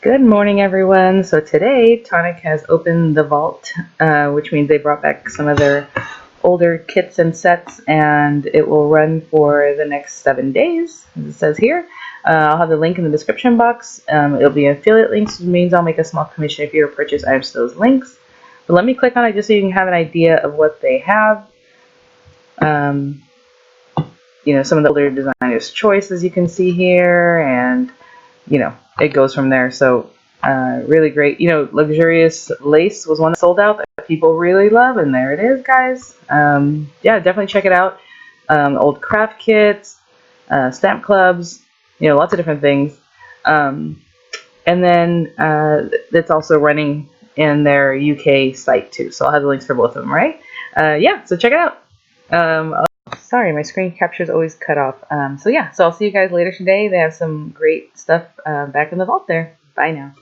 Good morning, everyone. So today, Tonic has opened the vault, which means they brought back some of their older kits and sets, and it will run for the next 7 days, as it says here. I'll have the link in the description box. It'll be affiliate links, which means I'll make a small commission if you purchase items to those links. But let me click on it just so you can have an idea of what they have. Some of the older designers' choices you can see here, and it goes from there. So really great. Luxurious lace was one that sold out that people really love, and there it is, guys. Yeah, definitely check it out. Old craft kits, stamp clubs, lots of different things. And then it's also running in their UK site too. So I'll have the links for both of them, right? Yeah, so check it out. Sorry, my screen capture is always cut off. So I'll see you guys later today. They have some great stuff back in the vault there. Bye now.